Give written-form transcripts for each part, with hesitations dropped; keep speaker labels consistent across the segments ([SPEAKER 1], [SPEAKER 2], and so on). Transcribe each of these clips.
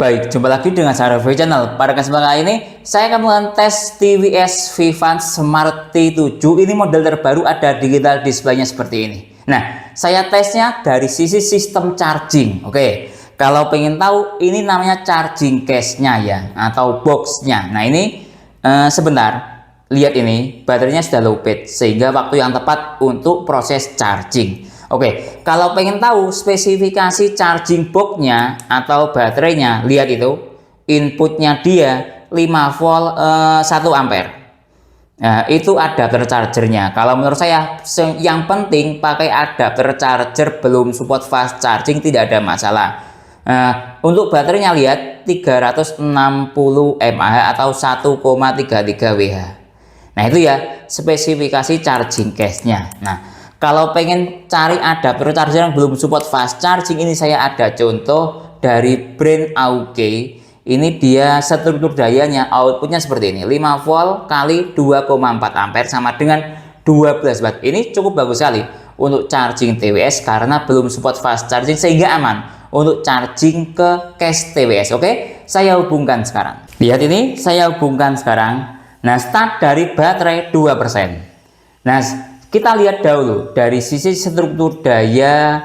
[SPEAKER 1] Baik, jumpa lagi dengan saya Review Channel. Pada kesempatan kali ini, saya akan mengetes TWS Vivance Smart T7. Ini model terbaru, ada digital display-nya seperti ini. Nah, saya tesnya dari sisi sistem charging. Oke, kalau pengen tahu, ini namanya charging case-nya ya, atau box-nya. Nah, ini sebentar, lihat ini, baterainya sudah lowbat, sehingga waktu yang tepat untuk proses charging. Oke, kalau pengen tahu spesifikasi charging box-nya atau baterainya, lihat itu, inputnya dia 5 volt 1 ampere. Nah, itu adapter chargernya. Kalau menurut saya, yang penting pakai adapter charger, belum support fast charging, tidak ada masalah. Untuk baterainya lihat 360 mAh atau 1,33 Wh. Nah, itu ya spesifikasi charging case-nya. Nah, kalau pengen cari adapter charger yang belum support fast charging, ini saya ada contoh dari brand AUG. Ini dia struktur dayanya, outputnya seperti ini, 5 volt kali 2,4 ampere sama dengan 12 watt. Ini cukup bagus sekali untuk charging TWS karena belum support fast charging, sehingga aman untuk charging ke case TWS. Oke, saya hubungkan sekarang. Lihat ini, saya hubungkan sekarang. Nah, start dari baterai 2%. Nah, kita lihat dahulu dari sisi struktur daya,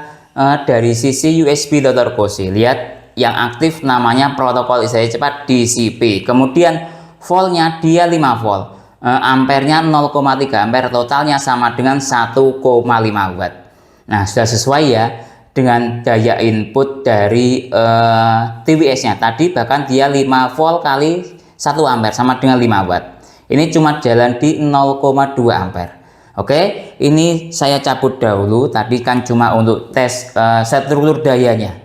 [SPEAKER 1] dari sisi USB Loader Cozy. Lihat yang aktif namanya protokol istirahat cepat DCP. Kemudian voltnya dia 5 volt, ampernya 0,3 ampere, totalnya sama dengan 1,5 watt. Nah, sudah sesuai ya dengan daya input dari TWS-nya. Tadi bahkan dia 5 volt kali 1 ampere sama dengan 5 watt. Ini cuma jalan di 0,2 ampere. Oke, ini saya cabut dahulu. Tadi kan cuma untuk tes struktur dayanya.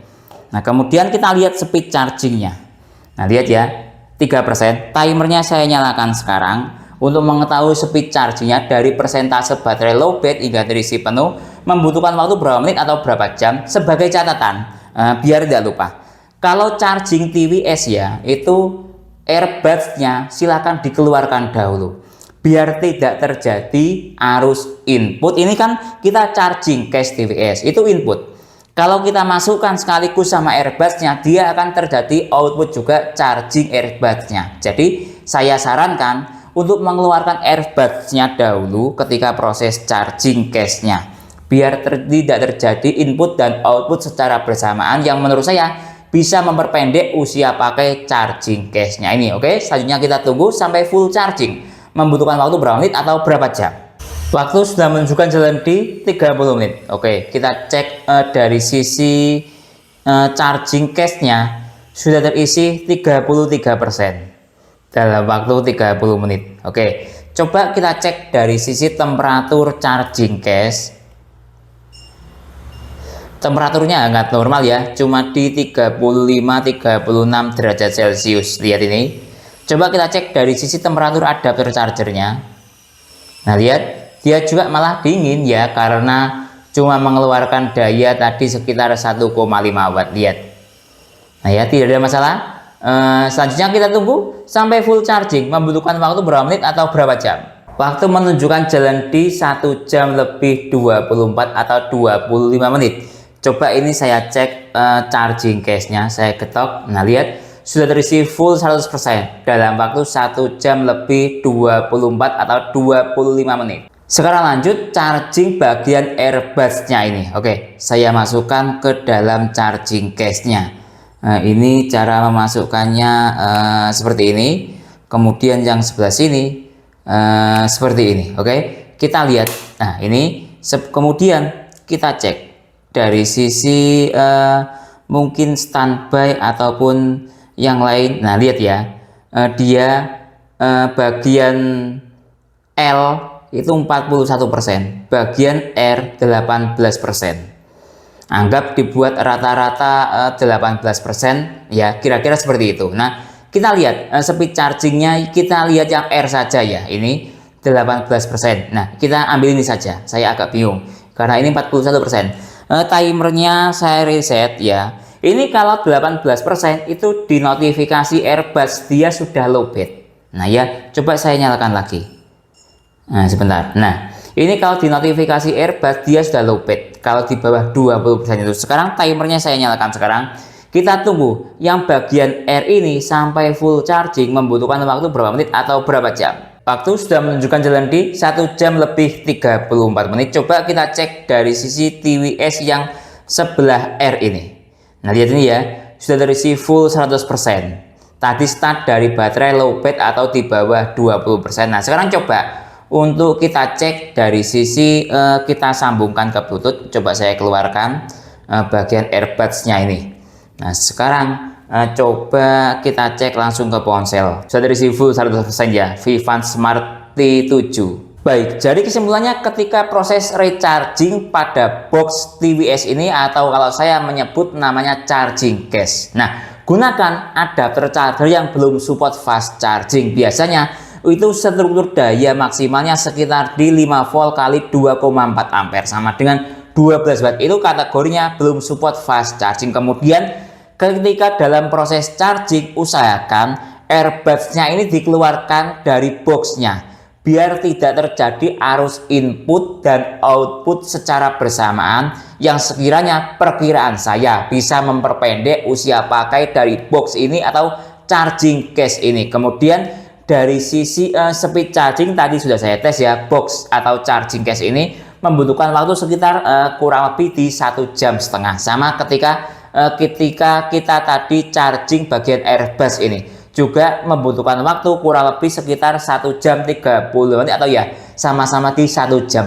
[SPEAKER 1] Nah, kemudian kita lihat speed chargingnya. Nah, lihat ya, 3%. Timernya saya nyalakan sekarang untuk mengetahui speed chargingnya dari persentase baterai lowbat hingga terisi penuh membutuhkan waktu berapa menit atau berapa jam. Sebagai catatan, biar tidak lupa. Kalau charging TWS ya, itu airbagsnya silakan dikeluarkan dahulu, biar tidak terjadi arus input. Ini kan kita charging case TWS, itu input. Kalau kita masukkan sekaligus sama airbagsnya, dia akan terjadi output juga charging airbagsnya. Jadi saya sarankan untuk mengeluarkan airbagsnya dahulu ketika proses charging case-nya, biar tidak terjadi input dan output secara bersamaan, yang menurut saya bisa memperpendek usia pakai charging case-nya ini. Oke, selanjutnya kita tunggu sampai full charging. Membutuhkan waktu berapa menit atau berapa jam? Waktu sudah menunjukkan jalan di 30 menit. Oke, kita cek dari sisi charging case-nya sudah terisi 33% dalam waktu 30 menit. Oke, coba kita cek dari sisi temperatur charging case. Temperaturnya sangat normal ya, cuma di 35-36 derajat Celcius. Lihat ini. Coba kita cek dari sisi temperatur adapter chargernya. Nah, lihat, dia juga malah dingin ya, karena cuma mengeluarkan daya tadi sekitar 1,5 watt. Lihat. Nah ya, tidak ada masalah. Selanjutnya kita tunggu sampai full charging. Membutuhkan waktu berapa menit atau berapa jam? Waktu menunjukkan jalan di 1 jam lebih 24 atau 25 menit. Coba ini saya cek charging case-nya, saya ketok. Nah, lihat, sudah terisi full 100% dalam waktu 1 jam lebih 24 atau 25 menit. Sekarang lanjut charging bagian airbagsnya ini. Oke, saya masukkan ke dalam charging case-nya. Nah, ini cara memasukkannya seperti ini. Kemudian yang sebelah sini seperti ini. Oke, kita lihat. Nah, ini kemudian kita cek dari sisi mungkin standby ataupun yang lain. Nah, lihat ya, dia bagian L itu 41%, bagian R 18%. Anggap dibuat rata-rata 18% ya, kira-kira seperti itu. Nah, kita lihat speed chargingnya, kita lihat yang R saja ya, ini 18%. Nah, kita ambil ini saja, saya agak bingung karena ini 41%. Timernya saya reset ya. Ini kalau 18% itu di notifikasi airbags dia sudah lowbat. Nah ya, coba saya nyalakan lagi. Nah, sebentar. Nah, ini kalau di notifikasi airbags dia sudah lowbat. Kalau di bawah 20% itu. Sekarang timernya saya nyalakan sekarang. kita tunggu yang bagian R ini sampai full charging membutuhkan waktu berapa menit atau berapa jam. Waktu sudah menunjukkan jalan di 1 jam lebih 34 menit. Coba kita cek dari sisi TWS yang sebelah R ini. Nah, lihat ini ya, sudah terisi full 100%. Tadi start dari baterai low bed atau di bawah 20%. Nah, sekarang coba untuk kita cek dari sisi kita sambungkan ke Bluetooth. Coba saya keluarkan bagian earbuds-nya ini. Nah, sekarang coba kita cek langsung ke ponsel. Sudah terisi full 100% ya, Vivance Smart T7. Baik, jadi kesimpulannya ketika proses recharging pada box TWS ini, atau kalau saya menyebut namanya charging case. Nah, gunakan adapter charger yang belum support fast charging. Biasanya itu struktur daya maksimalnya sekitar di 5 volt kali 2,4 ampere sama dengan 12 watt. Itu kategorinya belum support fast charging. Kemudian ketika dalam proses charging, usahakan earbuds-nya ini dikeluarkan dari box-nya biar tidak terjadi arus input dan output secara bersamaan yang sekiranya perkiraan saya bisa memperpendek usia pakai dari box ini atau charging case ini. Kemudian dari sisi speed charging tadi sudah saya tes ya, box atau charging case ini membutuhkan waktu sekitar kurang lebih di 1,5 jam. Sama ketika kita tadi charging bagian earbuds ini juga membutuhkan waktu kurang lebih sekitar 1 jam 30 menit atau ya sama-sama di 1,5 jam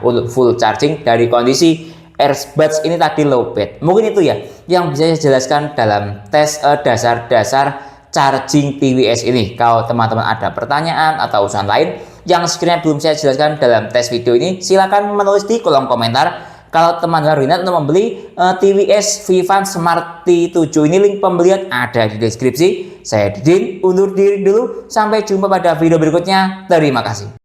[SPEAKER 1] untuk full charging dari kondisi earbuds ini tadi low bed. Mungkin itu ya yang bisa saya jelaskan dalam tes dasar-dasar charging TWS ini. Kalau teman-teman ada pertanyaan atau urusan lain yang sekiranya belum saya jelaskan dalam tes video ini, silakan menulis di kolom komentar. Kalau teman-teman berminat untuk membeli TWS Vivance Smart T7 ini, link pembelian ada di deskripsi. Saya Didin, undur diri dulu. Sampai jumpa pada video berikutnya. Terima kasih.